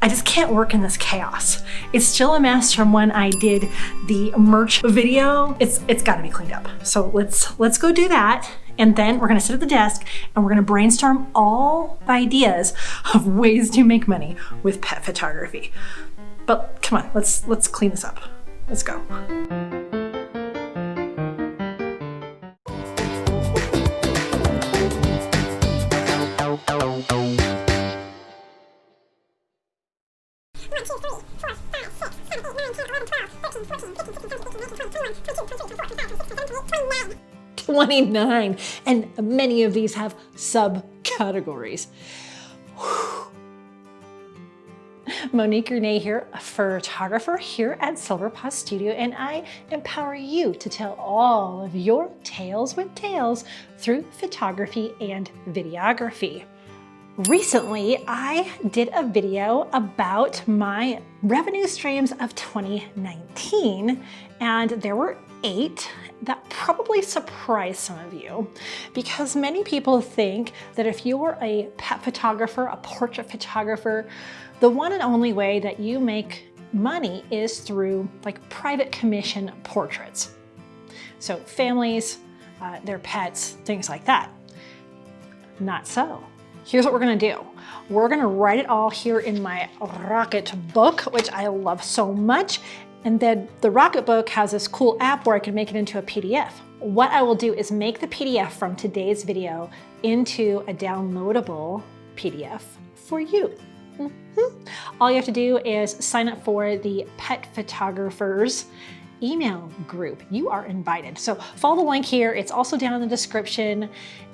I just can't work in this chaos. It's still a mess from when I did the merch video. It's gotta be cleaned up. So let's go do that. And then we're gonna sit at the desk and we're gonna brainstorm all the ideas of ways to make money with pet photography. But come on, let's clean this up. Let's go. $29, and many of these have subcategories. Monique Renee here, a photographer here at Silverpaw Studio, and I empower you to tell all of your tales with tales through photography and videography. Recently, I did a video about my revenue streams of 2019, and there were 8 that probably surprised some of you, because many people think that if you're a pet photographer, a portrait photographer, the one and only way that you make money is through like private commission portraits. So families, their pets, things like that. Not so. Here's what we're gonna do. We're gonna write it all here in my Rocket book, which I love so much. And then the Rocket book has this cool app where I can make it into a PDF. What I will do is make the PDF from today's video into a downloadable PDF for you. All you have to do is sign up for the Pet Photographers email group. You are invited. So follow the link here. It's also down in the description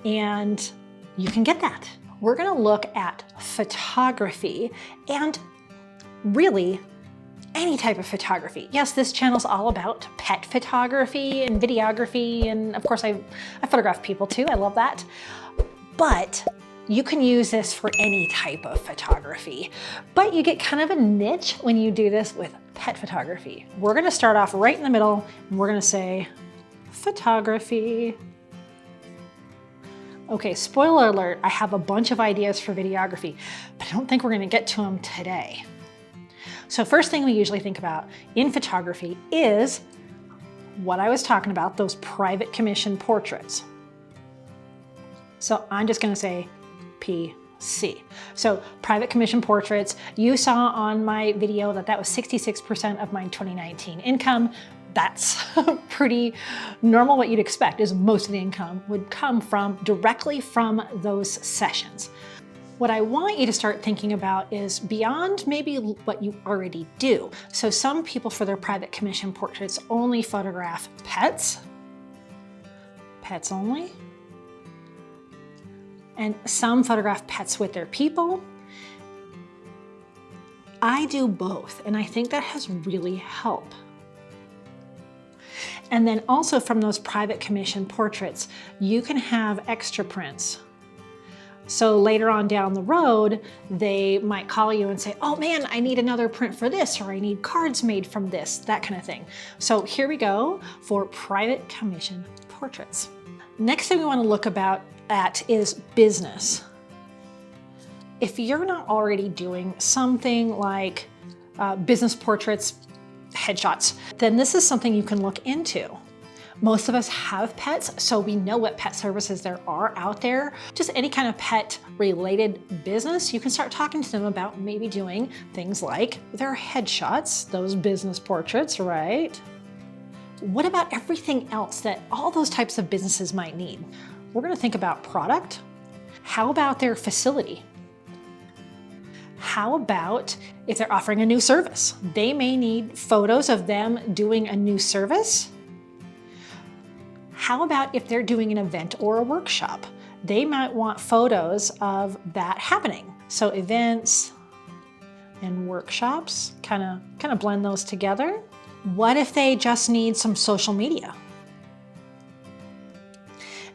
and you can get that. We're gonna look at photography and really any type of photography. Yes, this channel's all about pet photography and videography, and of course I photograph people too, I love that. But you can use this for any type of photography, but you get kind of a niche when you do this with pet photography. We're gonna start off right in the middle and we're gonna say photography. Okay, spoiler alert, I have a bunch of ideas for videography, but I don't think we're gonna get to them today. So first thing we usually think about in photography is what I was talking about, those private commission portraits. So I'm just gonna say PC. So private commission portraits, you saw on my video that was 66% of my 2019 income. That's pretty normal. What you'd expect is most of the income would come directly from those sessions. What I want you to start thinking about is beyond maybe what you already do. So some people for their private commission portraits only photograph pets only. And some photograph pets with their people. I do both, and I think that has really helped. And then also from those private commission portraits, you can have extra prints. So later on down the road, they might call you and say, oh man, I need another print for this, or I need cards made from this, that kind of thing. So here we go for private commission portraits. Next thing we want to look at is business. If you're not already doing something like business portraits, headshots, then this is something you can look into. Most of us have pets, so we know what pet services there are out there. Just any kind of pet related business, you can start talking to them about maybe doing things like their headshots, those business portraits, right? What about everything else that all those types of businesses might need? We're gonna think about product. How about their facility? How about if they're offering a new service? They may need photos of them doing a new service. How about if they're doing an event or a workshop? They might want photos of that happening. So events and workshops, kind of blend those together. What if they just need some social media?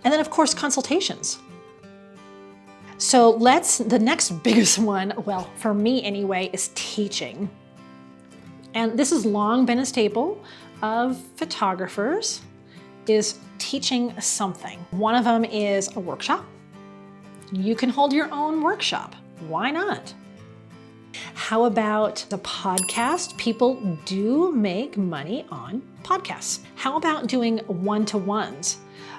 And then of course, consultations. So the next biggest one, well, for me anyway, is teaching. And this has long been a staple of photographers, is teaching something. One of them is a workshop. You can hold your own workshop. Why not? How about the podcast? People do make money on podcasts. How about doing one-to-ones?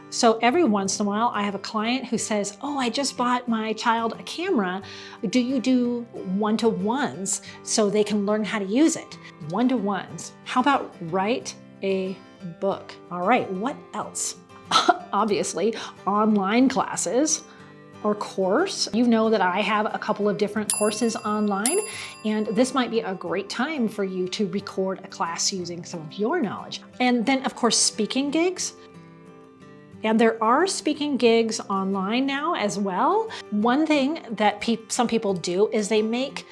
So every once in a while, I have a client who says, oh, I just bought my child a camera. Do you do one-to-ones so they can learn how to use it? One-to-ones. How about write a book? All right, what else? Obviously, online classes or course. You know that I have a couple of different courses online, and this might be a great time for you to record a class using some of your knowledge. And then, of course, speaking gigs. And there are speaking gigs online now as well. One thing that some people do is they make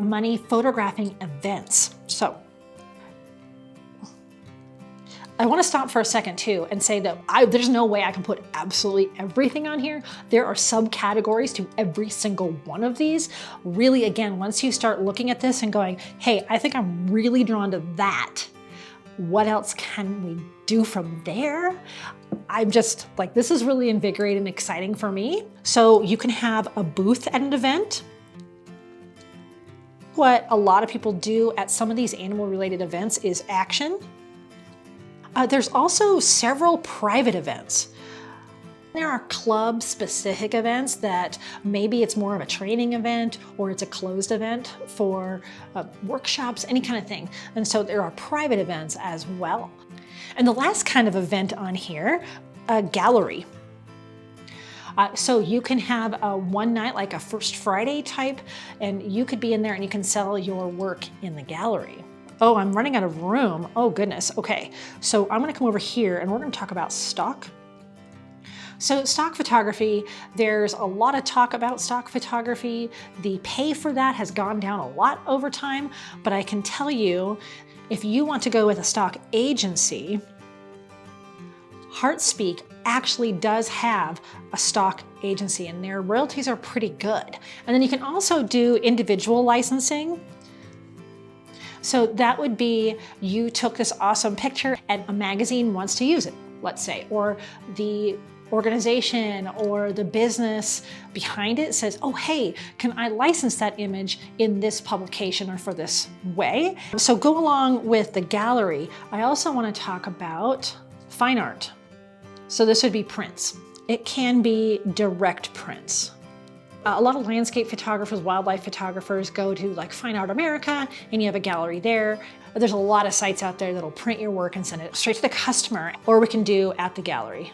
money photographing events. So I want to stop for a second too and say that there's no way I can put absolutely everything on here. There are subcategories to every single one of these. Really, again, once you start looking at this and going, hey, I think I'm really drawn to that. What else can we do from there? I'm just like, this is really invigorating and exciting for me. So you can have a booth at an event. What a lot of people do at some of these animal related events is action. There's also several private events. There are club specific events that maybe it's more of a training event or it's a closed event for workshops, any kind of thing. And so there are private events as well. And the last kind of event on here, a gallery. So you can have a one night, like a First Friday type, and you could be in there and you can sell your work in the gallery. Oh, I'm running out of room. Oh goodness, okay. So I'm gonna come over here and we're gonna talk about stock. So stock photography, there's a lot of talk about stock photography. The pay for that has gone down a lot over time, but I can tell you, if you want to go with a stock agency, HeartSpeak actually does have a stock agency and their royalties are pretty good. And then you can also do individual licensing. So that would be, you took this awesome picture and a magazine wants to use it, let's say, or the organization or the business behind it says, oh, hey, can I license that image in this publication or for this way? So go along with the gallery. I also want to talk about fine art. So this would be prints. It can be direct prints. A lot of landscape photographers, wildlife photographers go to like Fine Art America and you have a gallery there. There's a lot of sites out there that'll print your work and send it straight to the customer, or we can do at the gallery.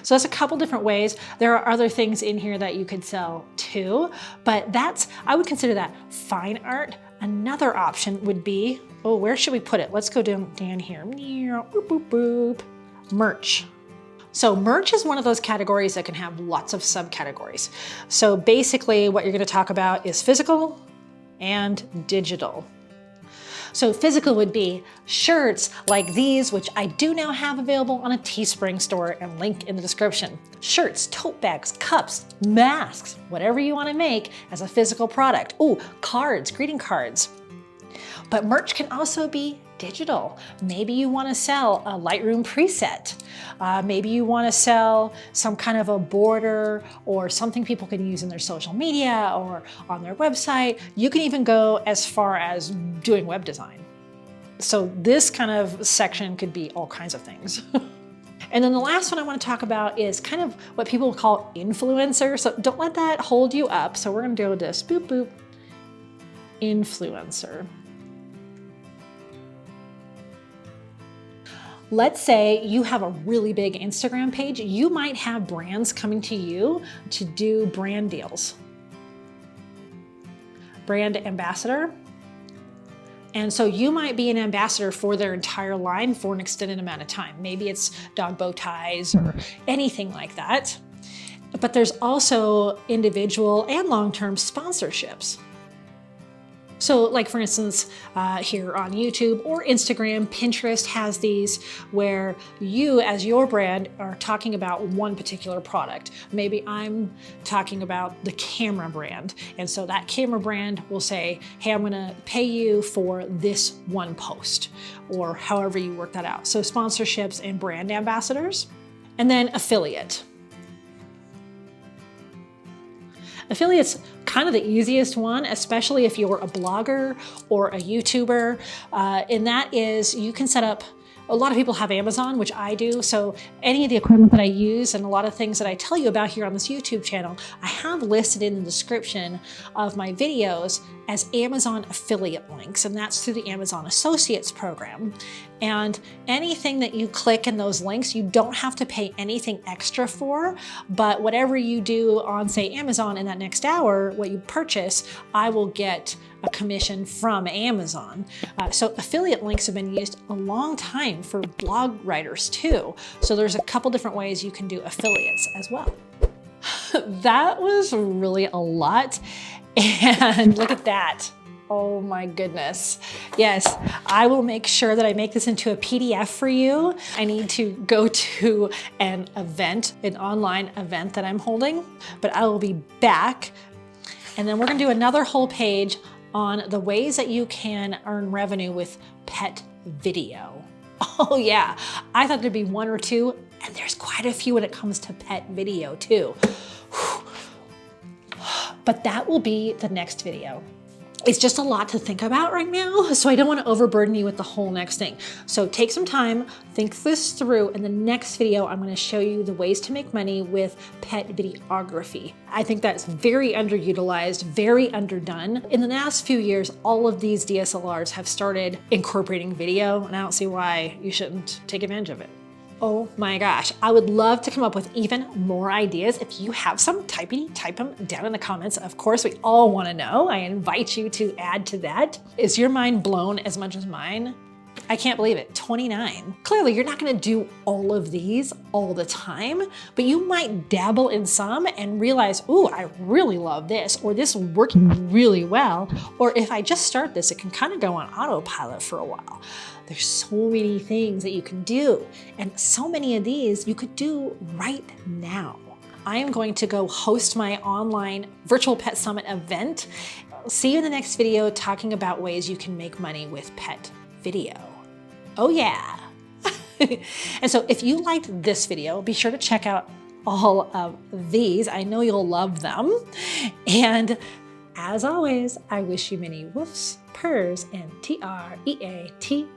So that's a couple different ways. There are other things in here that you could sell too, but I would consider that fine art. Another option would be, oh, where should we put it? Let's go down here. Boop, boop, boop. Merch. So merch is one of those categories that can have lots of subcategories. So basically what you're going to talk about is physical and digital. So physical would be shirts like these, which I do now have available on a Teespring store and link in the description. Shirts, tote bags, cups, masks, whatever you want to make as a physical product. Oh, cards, greeting cards. But merch can also be digital. Maybe you want to sell a Lightroom preset. Maybe you want to sell some kind of a border or something people can use in their social media or on their website. You can even go as far as doing web design. So this kind of section could be all kinds of things. And then the last one I want to talk about is kind of what people call influencer. So don't let that hold you up. So we're going to do this, boop, boop, influencer. Let's say you have a really big Instagram page. You might have brands coming to you to do brand deals. Brand ambassador. And so you might be an ambassador for their entire line for an extended amount of time. Maybe it's dog bow ties or anything like that. But there's also individual and long-term sponsorships. So like for instance, here on YouTube or Instagram, Pinterest has these where you as your brand are talking about one particular product. Maybe I'm talking about the camera brand. And so that camera brand will say, hey, I'm gonna pay you for this one post, or however you work that out. So sponsorships and brand ambassadors, and then affiliate. Affiliate's kind of the easiest one, especially if you're a blogger or a YouTuber. And that is, you can set up, a lot of people have Amazon, which I do. So any of the equipment that I use and a lot of things that I tell you about here on this YouTube channel, I have listed in the description of my videos as Amazon affiliate links. And that's through the Amazon Associates program. And anything that you click in those links, you don't have to pay anything extra for, but whatever you do on, say, Amazon in that next hour, what you purchase, I will get a commission from Amazon. So affiliate links have been used a long time for blog writers too. So there's a couple different ways you can do affiliates as well. That was really a lot. And look at that. Oh my goodness. Yes, I will make sure that I make this into a PDF for you. I need to go to an event, an online event that I'm holding, but I will be back. And then we're gonna do another whole page on the ways that you can earn revenue with pet video. Oh yeah, I thought there'd be one or two, and there's quite a few when it comes to pet video too. But that will be the next video. It's just a lot to think about right now, so I don't want to overburden you with the whole next thing. So take some time, think this through. In the next video, I'm going to show you the ways to make money with pet videography. I think that's very underutilized, very underdone. In the last few years, all of these DSLRs have started incorporating video, and I don't see why you shouldn't take advantage of it. Oh my gosh, I would love to come up with even more ideas. If you have some, type them down in the comments. Of course, we all want to know. I invite you to add to that. Is your mind blown as much as mine? I can't believe it, 29. Clearly, you're not gonna do all of these all the time, but you might dabble in some and realize, ooh, I really love this, or this is working really well, or if I just start this, it can kind of go on autopilot for a while. There's so many things that you can do, and so many of these you could do right now. I am going to go host my online virtual pet summit event. See you in the next video talking about ways you can make money with pet video. Oh yeah. And so if you liked this video, be sure to check out all of these. I know you'll love them. And as always, I wish you many woofs, purrs, and TREATSs.